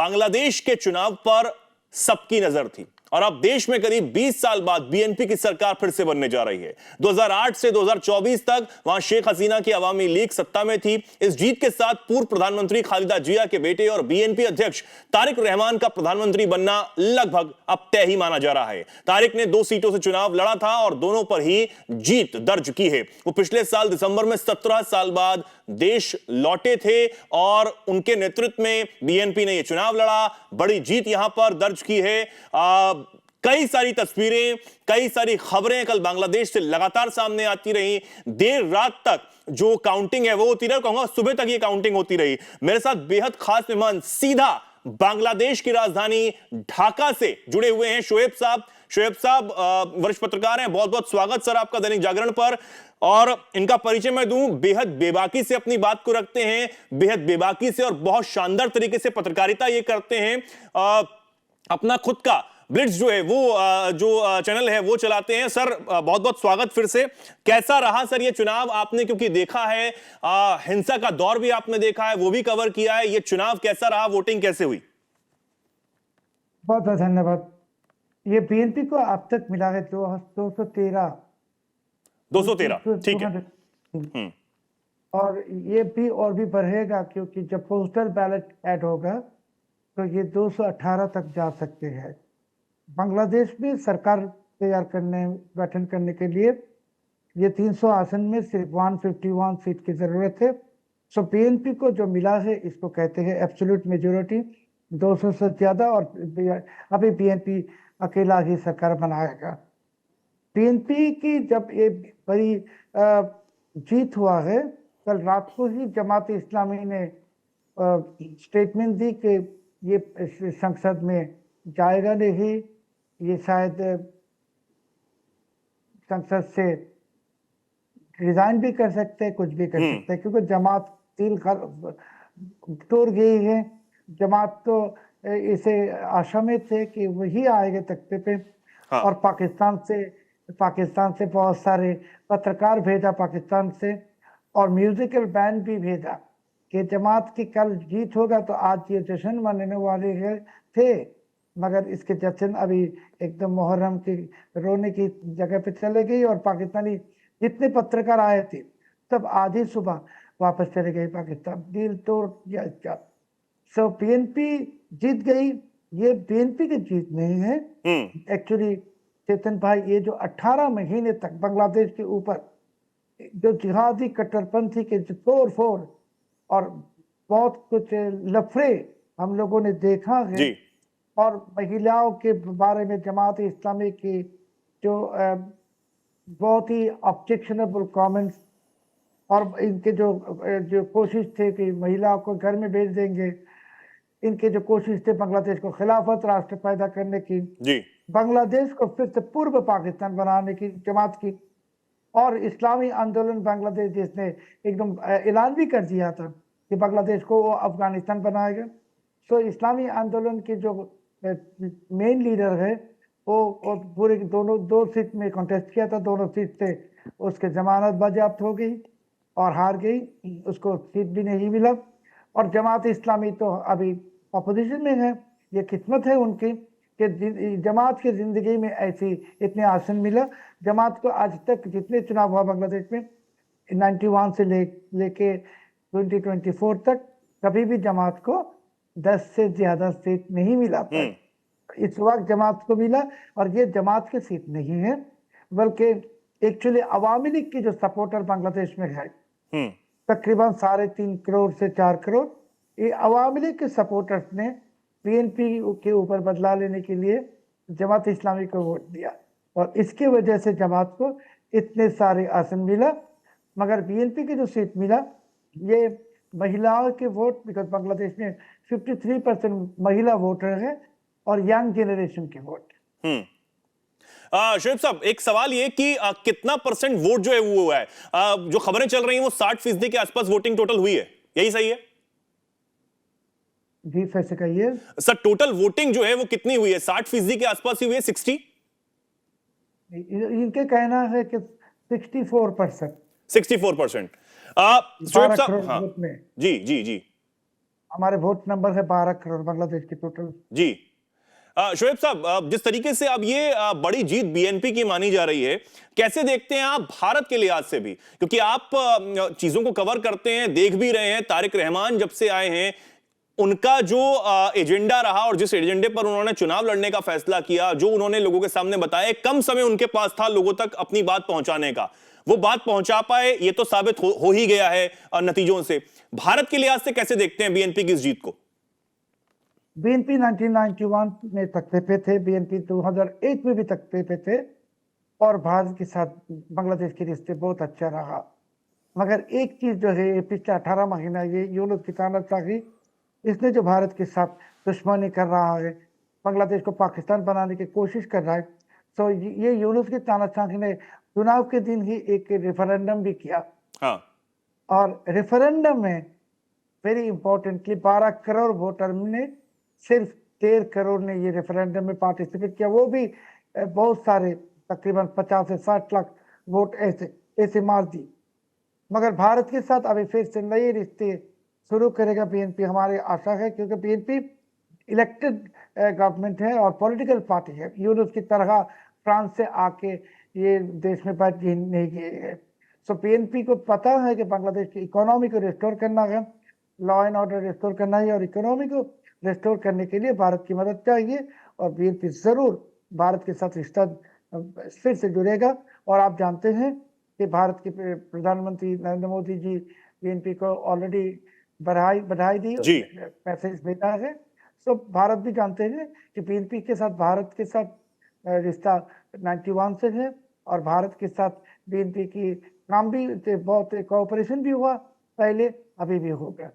बांग्लादेश के चुनाव पर सबकी नजर थी और अब देश में करीब 20 साल बाद बीएनपी की सरकार फिर से बनने जा रही है। 2008 से 2024 तक वहां शेख हसीना की अवामी लीग सत्ता में थी। इस जीत के साथ पूर्व प्रधानमंत्री खालिदा जिया के बेटे और बीएनपी अध्यक्ष तारिक रहमान का प्रधानमंत्री बनना लगभग अब तय ही माना जा रहा है। तारिक ने 2 सीटों से चुनाव लड़ा था और दोनों पर ही जीत दर्ज की है। वो पिछले साल दिसंबर में 17 साल बाद देश लौटे थे और उनके नेतृत्व में बीएनपी ने यह चुनाव लड़ा, बड़ी जीत यहां पर दर्ज की है। कई सारी तस्वीरें, कई सारी खबरें कल बांग्लादेश से लगातार सामने आती रही। देर रात तक जो काउंटिंग है वो होती रही, कहूंगा सुबह तक ये काउंटिंग होती रही। मेरे साथ बेहद खास मेहमान सीधा बांग्लादेश की राजधानी ढाका से जुड़े हुए हैं शोएब साहब। शोएब साहब वरिष्ठ पत्रकार हैं, बहुत बहुत स्वागत सर आपका दैनिक जागरण पर। और इनका परिचय मैं दूं, बेहद बेबाकी से अपनी बात को रखते हैं, बेहद बेबाकी से और बहुत शानदार तरीके से पत्रकारिता ये करते हैं। अपना खुद का ब्लिट्स जो है वो जो चैनल है वो चलाते हैं। सर बहुत बहुत स्वागत फिर से। कैसा रहा सर ये चुनाव? आपने क्योंकि देखा है, हिंसा का दौर भी आपने देखा है, वो भी कवर किया है। ये चुनाव कैसा रहा, वोटिंग कैसे हुई? बहुत बहुत धन्यवाद। ये बीएनपी को अब तक मिला है 213 ठीक है। और ये भी और भी बढ़ेगा, क्योंकि जब पोस्टल बैलेट ऐड होगा तो ये 218 तक जा सकते हैं। बांग्लादेश में सरकार गठन करने के लिए ये 300 आसन में सिर्फ 151 सीट की जरूरत है। सो बीएनपी को जो मिला है इसको कहते हैं एब्सोल्यूट मेजोरिटी, 200 से ज्यादा। और अभी बीएनपी अकेला ही सरकार बनाएगा। बीएनपी की जब ये बड़ी जीत हुआ है, कल रात को ही जमात इस्लामी ने स्टेटमेंट दी कि ये संसद में जाएगा नहीं, ये शायद संसद से रिजाइन भी कर सकते हैं, कुछ भी कर सकते हैं, क्योंकि जमात दिल तोड़ गई है। जमात तो इसे आशा में थे कि वही आएगा तख्ते पे। हाँ। और पाकिस्तान से बहुत सारे पत्रकार भेजा पाकिस्तान से, और म्यूजिकल बैंड भी भेजा कि जमात की कल जीत होगा तो आज ये जश्न मनाने वाले थे। मगर इसके जश्न अभी एकदम मुहर्रम की रोने की जगह पे चले गई। और पाकिस्तानी जितने पत्रकार आए थे सब आधी सुबह वापस चले गए पाकिस्तान, दिल तोड़ दिया। सो बीएनपी जीत गई। ये बीएनपी की जीत नहीं है एक्चुअली चेतन भाई। ये जो 18 महीने तक बांग्लादेश के ऊपर जो जिहादी कट्टरपंथी के फोर और बहुत कुछ लफड़े हम लोगों ने देखा है जी। और महिलाओं के बारे में जमात इस्लामी की जो बहुत ही ऑब्जेक्शनेबल कमेंट्स, और इनके जो कोशिश थे कि महिलाओं को घर में भेज देंगे, इनके जो कोशिश थे बांग्लादेश को खिलाफत राष्ट्र पैदा करने की, जी। बांग्लादेश को फिर से पूर्व पाकिस्तान बनाने की जमात की, और इस्लामी आंदोलन बांग्लादेश जिसने एकदम ऐलान भी कर दिया था कि बांग्लादेश को वो अफगानिस्तान बनाएगा। सो इस्लामी आंदोलन के जो मेन लीडर है वो पूरे दो सीट में कॉन्टेस्ट किया था, दोनों सीट से उसके जमानत बाजियाब्त हो गई और हार गई, उसको सीट भी नहीं मिला। और जमात इस्लामी तो अभी अपोजिशन में है। ये किस्मत है उनकी कि जमात की जिंदगी में ऐसी इतने आसन मिला। जमात को आज तक जितने चुनाव हुआ बांग्लादेश में 91 से लेके 2024 तक कभी भी जमात को 10 से ज्यादा सीट नहीं मिला था। इस वक्त जमात को मिला, और ये जमात की सीट नहीं है बल्कि एक्चुअली अवामी लीग की जो सपोर्टर बांग्लादेश में है तकरीबन 3.5 करोड़ से 4 करोड़, ये अवामी लीग के सपोर्टर्स ने बीएनपी के ऊपर बदला लेने के लिए जमात इस्लामी को वोट दिया, और इसकी वजह से जमात को इतने सारे आसन मिला। मगर बीएनपी की जो सीट मिला ये महिलाओं के वोट, बिकॉज बांग्लादेश में 53% महिला वोटर है और यंग जनरेशन के वोट। शोएब साहब एक सवाल ये कि कितना परसेंट वोट जो है वो हुआ है? जो खबरें चल रही हैं वो 60% के आसपास वोटिंग टोटल हुई है, यही सही है? जी फिर से कहिए सर, टोटल वोटिंग जो है वो कितनी हुई है? 60% के आसपास ही हुई है? 60? इनके कहना है कि 64%। 64%। शोएब साहब, हाँ जी जी जी। हमारे वोट नंबर है 12 करोड़ बांग्लादेश की टोटल। जी। शोएब साहब, जिस तरीके से अब ये बड़ी जीत बीएनपी की मानी जा रही है, कैसे देखते हैं आप भारत के लिहाज से भी? क्योंकि आप चीजों को कवर करते हैं, देख भी रहे हैं। तारिक रहमान जब से आए हैं, उनका जो एजेंडा रहा और जिस एजेंडे पर उन्होंने चुनाव लड़ने का फैसला किया, जो उन्होंने लोगों के सामने बताया, कम समय उनके पास था लोगों तक अपनी बात पहुंचाने का। वो बात पहुंचा पाए, ये तो साबित हो ही गया है नतीजों से। भारत के लिहाज से कैसे देखते हैं बीएनपी की इस जीत को? बीएनपी 1991 में तख्ते पे थे, बीएनपी 2001 में भी तख्ते पे थे, और भारत के साथ बांग्लादेश के रिश्ते बहुत अच्छा रहा। मगर एक चीज जो है, पिछले 18 महीना ये यूनुस की तानाशाही, इसने जो भारत के साथ दुश्मनी कर रहा है, बांग्लादेश को पाकिस्तान बनाने की कोशिश कर रहा है, तो ये यूनुस की तानाशाही ने चुनाव के दिन ही एक रेफरेंडम भी किया। हाँ। और रेफरेंडम में वेरी इंपॉर्टेंटली 12 करोड़ वोटर ने सिर्फ 13 करोड़ ने ये रेफरेंडम में पार्टिसिपेट किया। वो भी बहुत सारे, तकरीबन 50 से 60 लाख वोट ऐसे मार दी। मगर भारत के साथ अभी फिर से नए रिश्ते शुरू करेगा बीएनपी, हमारी आशा है, क्योंकि बीएनपी इलेक्टेड गवर्नमेंट है और पॉलिटिकल पार्टी है। यूरोप की तरह फ्रांस से आके ये देश में बात नहीं की है। सो बीएनपी को पता है कि बांग्लादेश की इकोनॉमी को रिस्टोर करना है, लॉ एंड ऑर्डर रिस्टोर करना है, और इकोनॉमी को रिस्टोर करने के लिए भारत की मदद चाहिए। और बीएनपी जरूर भारत के साथ रिश्ता फिर से जुड़ेगा। और आप जानते हैं कि भारत के प्रधानमंत्री नरेंद्र मोदी जी बीएनपी को ऑलरेडी बधाई दी, जी। मैसेज भेजा है। सो भारत भी जानते हैं कि बीएनपी के साथ भारत के साथ रिश्ता 91 से है, और भारत के साथ बीएनपी की काम भी बहुत कोऑपरेशन भी हुआ पहले, अभी भी होगा।